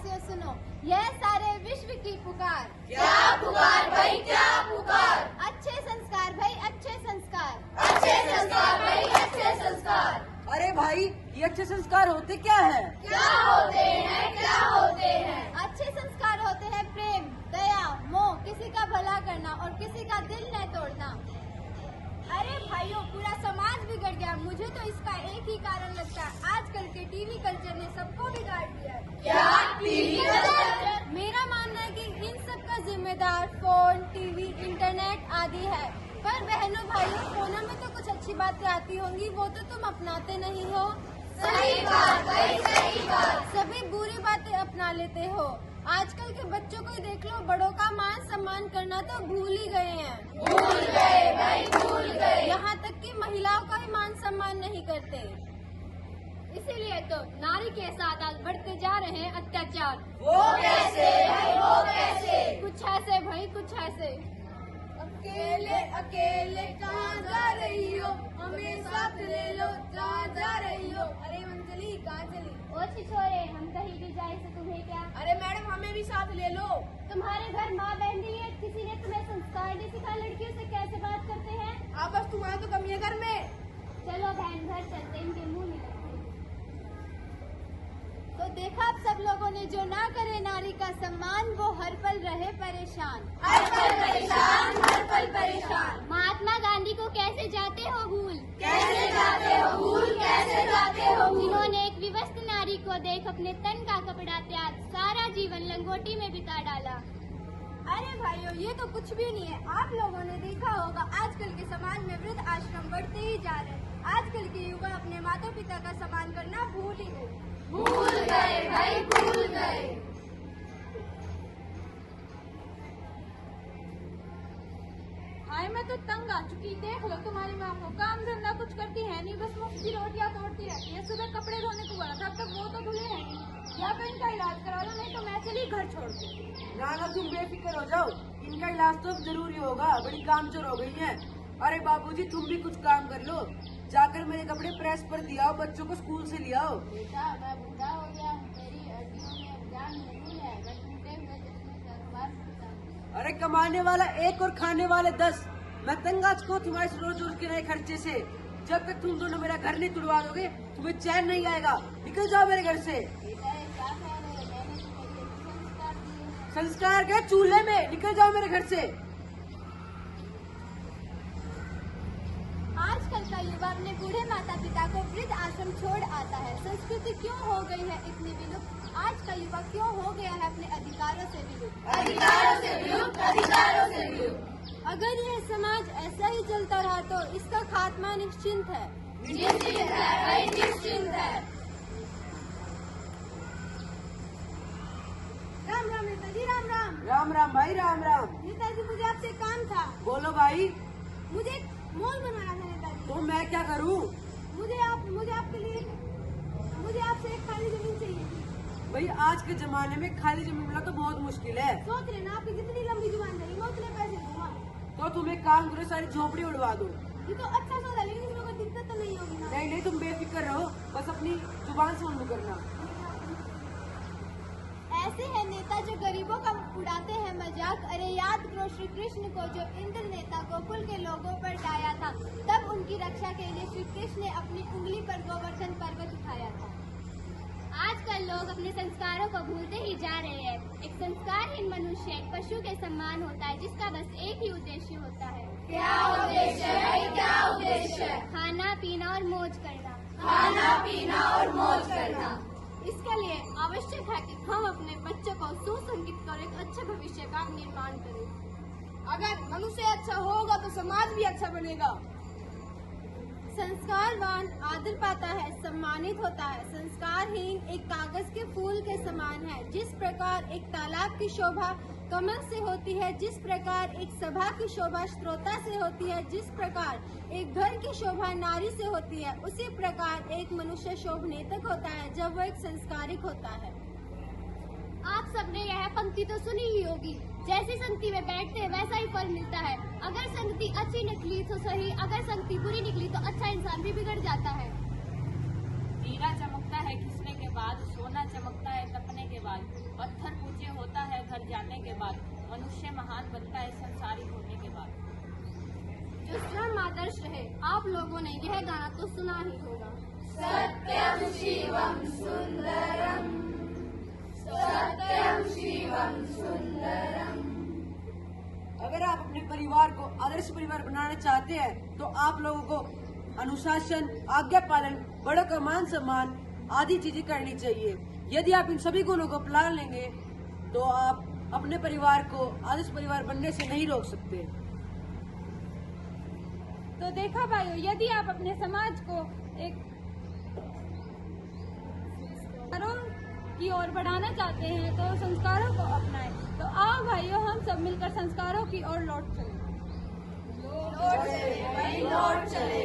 देशवासियों सुनो, यह सारे विश्व की पुकार। क्या पुकार भाई, क्या पुकार? अच्छे संस्कार भाई, अच्छे संस्कार। अच्छे संस्कार भाई, अच्छे संस्कार। अरे भाई, ये अच्छे संस्कार होते क्या है? क्या होते हैं, क्या होते हैं? अच्छे संस्कार होते हैं प्रेम, दया, मोह, किसी का भला करना और किसी का दिल न तोड़ना। अरे भाइयों, पूरा समाज बिगड़ गया। मुझे तो इसका एक ही कारण लगता है, आजकल के टीवी कल्चर ने सबको बिगाड़ दिया है। क्या टीवी कल्चर? मेरा मानना है कि इन सब का जिम्मेदार फोन, टीवी, इंटरनेट आदि है। पर बहनों भाइयों, फोनों में तो कुछ अच्छी बातें आती होंगी, वो तो तुम अपनाते नहीं हो। सही बात भाई, सही बात। सभी बुरी बातें अपना लेते हो। आजकल के बच्चों को ही देख लो, बड़ों का मान सम्मान करना तो भूल ही गए हैं। भूल गए भाई, भूल गए। यहाँ तक कि महिलाओं का ही मान सम्मान नहीं करते। इसीलिए तो नारी के साथ आज बढ़ते जा रहे हैं अत्याचार। वो कैसे भाई, वो कैसे? कुछ ऐसे भाई, कुछ ऐसे। अकेले अकेले कहाँ जा रही हो? हमें साथ ले लो, जहाँ जा रही हो। अरे मंजली, कहाँ चली? ओ छिछोरे, हम कहीं भी जाए से तुम्हें क्या? अरे मैडम, हमें भी साथ ले लो। तुम्हारे घर माँ बहन नहीं है, किसी ने तुम्हें संस्कार नहीं सिखाया लड़कियों से कैसे बात करते हैं? आप बस तुम्हारा तो कमी है घर में। चलो बहन, घर चलते, इनके मुंह निकलते। तो देखा आप सब लोगों ने, जो ना करे नारी का सम्मान, वो हर पल रहे परेशान। हर पल परेशान, हर पल परेशान। महात्मा गांधी को कैसे जाते हो भूल? कैसे जाते हो भूल, कैसे जाते हो भूल? जिन्होंने एक विवस्त्र नारी को देख अपने तन का कपड़ा त्याग सारा जीवन लंगोटी में बिता डाला। अरे भाइयों, ये तो कुछ भी नहीं है। आप लोगों ने देखा होगा, आजकल के समाज में वृद्ध आश्रम बढ़ते ही जा रहे हैं। आजकल के युवा अपने माता पिता का सम्मान करना भूल ही गए। भूल गए भाई, भूल गए। हाय, मैं तो तंग आ चुकी। देख लो, तुम्हारी माँ को काम धंधा कुछ करती है नहीं, बस मुफ्त की रोटियाँ तोड़ती रहती है। सुबह कपड़े धोने को बोला था, अब तक वो तो धुले हैं नहीं। या तो इनका इलाज करा लो, नहीं तो मैं चली घर छोड़ दूँ। ना तुम बेफिक्र हो जाओ, इनका इलाज तो अब जरूरी होगा, बड़ी कामचोर हो गई है। अरे बाबूजी, तुम भी कुछ काम कर लो, जाकर मेरे कपड़े प्रेस पर दिया, बच्चों को स्कूल से लिया। बेटा, मैं बूढ़ा हो गया हूँ, मेरी हड्डियों में अब जान नहीं है। मैं टूटे हुए चश्मे से अखबार पढ़ता हूँ। अरे कमाने वाला एक और खाने वाले 10। मैं तंग आज को तुम्हारे रोज रोज के नए खर्चे से। जब तक तुम दोनों मेरा घर नहीं तुड़वा दोगे, तुम्हें चैन नहीं आएगा। निकल जाओ मेरे घर से। बेटा, ये क्या कह रहे हैं? मैंने तुम्हें ये संस्कार दिए हैं। संस्कार के चूल्हे में, निकल जाओ मेरे घर से। आजकल का युवा अपने बूढ़े माता पिता को वृद्ध आश्रम छोड़ आता है। संस्कृति क्यों हो गई है इतनी विलुप्त? आज का युवा क्यों हो गया है अपने अधिकारों से विलुप्त? अधिकारों से विलुप्त, अधिकारों से विलुप्त। अगर यह समाज ऐसा ही चलता रहा तो इसका खात्मा निश्चिंत है। निश्चिंत है भाई, निश्चिंत है। राम राम नेताजी, राम राम। राम राम भाई, राम राम। नेताजी, मुझे आपसे एक काम था। बोलो भाई। मुझे एक मॉल बनवाना था नेताजी। तो मैं क्या करूँ? मुझे आपसे एक खाली जमीन चाहिए थी। भाई, आज के जमाने में खाली जमीन मिलना तो बहुत मुश्किल है। सोच रहे ना, आपकी जितनी लंबी जुबान चलेगी मैं उतने पैसे दूंगा। तो तुम एक काम करो, सारी झोपड़ी उड़वा दो। ये तो अच्छा सौदा, लेकिन इसमें कोई दिक्कत तो नहीं होगी ना? नहीं नहीं, तुम बेफिक्र रहो, बस अपनी जुबान से उल्लू करना। ऐसे हैं नेता जो गरीबों का उड़ाते हैं मजाक। अरे याद करो श्री कृष्ण को, जो इंद्र नेता गोकुल के लोगों पर डाया था। तब उनकी रक्षा के लिए श्री कृष्ण ने अपनी उंगली पर गोवर्धन पर्वत उठाया था। आजकल लोग अपने संस्कारों को भूलते ही जा रहे हैं। एक संस्कारहीन मनुष्य एक पशु के समान होता है, जिसका बस एक ही उद्देश्य होता है। क्या उद्देश्य है भाई, क्या उद्देश्य है? खाना, पीना और मौज करना। खाना, पीना और मौज करना। इसके लिए आवश्यक है कि हम अपने बच्चों को सुसंगठित कर एक अच्छे भविष्य का निर्माण करें। अगर मनुष्य अच्छा होगा तो समाज भी अच्छा बनेगा। संस्कारवान आदर पाता है, सम्मानित होता है। संस्कारहीन एक कागज के फूल के समान है। जिस प्रकार एक तालाब की शोभा कमल से होती है, जिस प्रकार एक सभा की शोभा श्रोता से होती है, जिस प्रकार एक घर की शोभा नारी से होती है, उसी प्रकार एक मनुष्य शोभनेतक होता है जब वो एक संस्कारिक होता है। आप सबने यह पंक्ति तो सुनी ही होगी, जैसी संगति में बैठते हैं वैसा ही फल मिलता है। अगर संगति अच्छी निकली तो सही, अगर संगति बुरी निकली तो अच्छा इंसान भी बिगड़ जाता है। हीरा चमकता है घिसने के बाद, सोना चमकता है तपने के बाद। पत्थर पूज्य होता है घर जाने के बाद, मनुष्य महान बनता है संसारिक होने के बाद। जो श्रम आदर्श है, आप लोगों ने यह गाना तो सुना ही होगा। सत्यम शिवम सुंदरम, सत्यम शिवम सुंदरम। अगर आप अपने परिवार को आदर्श परिवार बनाना चाहते हैं तो आप लोगों को अनुशासन, आज्ञा पालन, बड़ों का मान सम्मान आदि चीजें करनी चाहिए। यदि आप इन सभी गुणों को अपना लेंगे तो आप अपने परिवार को आदर्श परिवार बनने से नहीं रोक सकते। तो देखा भाइयों, यदि आप अपने समाज को एक की ओर बढ़ाना चाहते हैं तो संस्कारों को अपनाएं। तो आओ भाइयों, हम सब मिलकर संस्कारों की ओर लौट चलें। लौट चले भाई, लौट चले।